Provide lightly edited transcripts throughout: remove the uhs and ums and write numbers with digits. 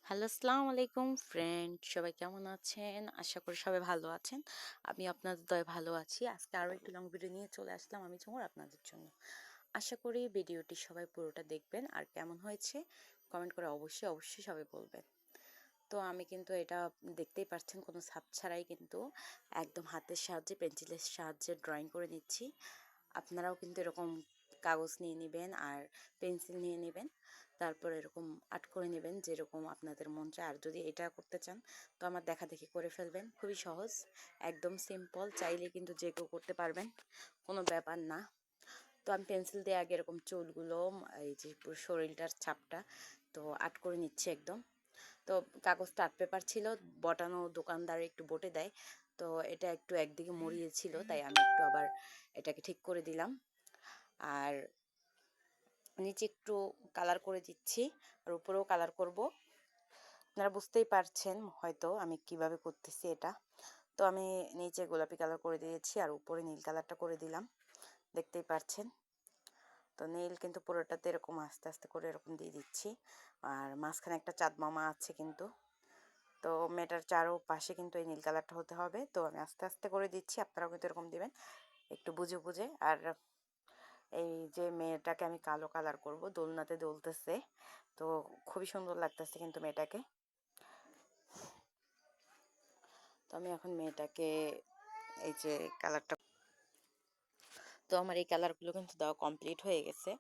Hello, আসসালামু আলাইকুম friend. সবাই কেমন আছেন? আশা করি সবাই ভালো আছেন। আমি আপনাদের দয়ায় ভালো আছি। আজকে আরো একটি লং ভিডিও নিয়ে চলে আসলাম আমি ঝুমুর আপনাদের জন্য। আশা করি ভিডিওটি সবাই পুরোটা দেখবেন আর কেমন হয়েছে কমেন্ট করে অবশ্যই সবাই বলবেন। তো আমি কিন্তু এটা দেখতেই পাচ্ছেন কোনো ছাপ ছাড়াই কিন্তু একদম হাতের সাহায্যে পেন্সিলের সাহায্যে ড্রয়িং করে নিচ্ছি। আপনারাও কিন্তু এরকম কাগজ নিয়ে নেবেন আর পেন্সিল নিয়ে নেবেন, তারপর এরকম আর্ট করে নেবেন যেরকম আপনাদের মন চায়। আর যদি এটা করতে চান তো আমার দেখা দেখি করে ফেলবেন, খুবই সহজ, একদম সিম্পল, চাইলে কিন্তু যে কেউ করতে পারবেন, কোনো ব্যাপার না। তো আমি পেন্সিল দিয়ে আগে এরকম চুলগুলো, এই যে পুরো শরীরটার ছাপটা তো আর্ট করে নিচ্ছি একদম। তো কাগজটা আর্ট পেপার ছিল, বটানো দোকানদার একটু বটে দেয়, তো এটা একটু একদিকে মরিয়েছিল তাই আমি একটু আবার এটাকে ঠিক করে দিলাম। আর নিচে একটু কালার করে দিচ্ছি আর উপরেও কালার করব। আপনারা বুঝতেই পারছেন হয়তো আমি কিভাবে করতেছি এটা। তো আমি নিচে গোলাপি কালার করে দিয়েছি আর উপরে নীল কালারটা করে দিলাম, দেখতেই পাচ্ছেন। তো নীল কিন্তু পুরোটাতে এরকম আস্তে আস্তে করে এরকম দিয়ে দিচ্ছি। আর মাঝখানে একটা চাঁদ মামা আছে কিন্তু, তো মেয়েটার চারোপাশে কিন্তু এই নীল কালারটা হতে হবে। তো আমি আস্তে আস্তে করে দিচ্ছি, আপনারাও কিন্তু এরকম দিবেন একটু বুঝে বুঝে। আর এই যে মেয়েটাকে আমি কালো কালার করব, দোলনাতে দোলতেছে, তো খুবই সুন্দর লাগতেছে কিন্তু মেয়েটাকে। তো আমি এখন মেয়েটাকে এই যে কালারটা, তো আমার এই কালারগুলো কিন্তু দেওয়া কমপ্লিট হয়ে গেছে।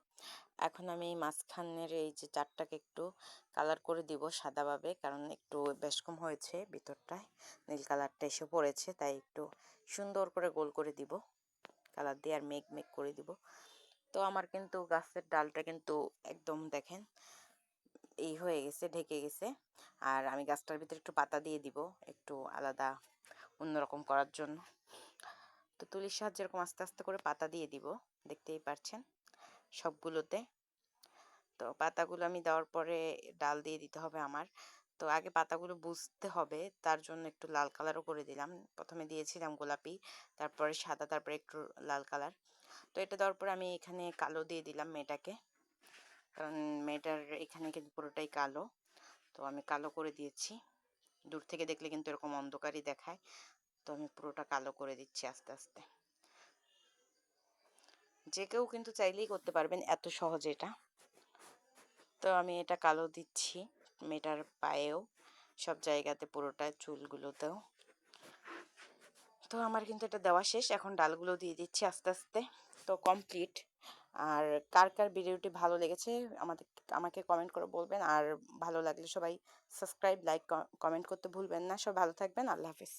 এখন আমি এই মাঝখানের এই যে চারটাকে একটু কালার করে দিব সাদাভাবে, কারণ একটু বেশ কম হয়েছে ভিতরটায়, নীল কালারটা এসে পড়েছে, তাই একটু সুন্দর করে গোল করে দিব কালার দিয়ে আর মেঘ মেঘ করে দিব। তো আমার কিন্তু গাছের ডালটা কিন্তু একদম দেখেন এই হয়ে গেছে, ঢেকে গেছে। আর আমি গাছটার ভিতরে একটু পাতা দিয়ে দিব একটু আলাদা অন্যরকম করার জন্য। তো তুলির সাহায্যে এরকম আস্তে আস্তে করে পাতা দিয়ে দিব, দেখতেই পারছেন সবগুলোতে। তো পাতাগুলো আমি দেওয়ার পরে ডাল দিয়ে দিতে হবে আমার। তো আগে পাতাগুলো বুঝতে হবে, তার জন্য একটু লাল কালারও করে দিলাম। প্রথমে দিয়েছিলাম গোলাপি, তারপরে সাদা, তারপরে একটু লাল কালার। তো এটা দেওয়ার পরে আমি এখানে কালো দিয়ে দিলাম মেয়েটাকে, কারণ মেয়েটার এখানে কিন্তু পুরোটাই কালো। তো আমি কালো করে দিয়েছি, দূর থেকে দেখলে কিন্তু এরকম অন্ধকারই দেখায়। তো আমি পুরোটা কালো করে দিচ্ছি আস্তে আস্তে। যে কেউ কিন্তু চাইলেই করতে পারবেন, এত সহজ এটা। তো আমি এটা কালো দিচ্ছি মেয়েটার পায়েও, সব জায়গাতে, পুরোটা চুলগুলোতেও। তো আমার কিন্তু এটা দেওয়া শেষ, এখন ডালগুলো দিয়ে দিচ্ছি আস্তে আস্তে। তো কমপ্লিট। আর কার কার ভিডিওটি ভালো লেগেছে আমাকে কমেন্ট করে বলবেন। আর ভালো লাগলে সবাই সাবস্ক্রাইব, লাইক, কমেন্ট করতে ভুলবেন না। সব ভালো থাকবেন, আল্লাহ হাফিজ।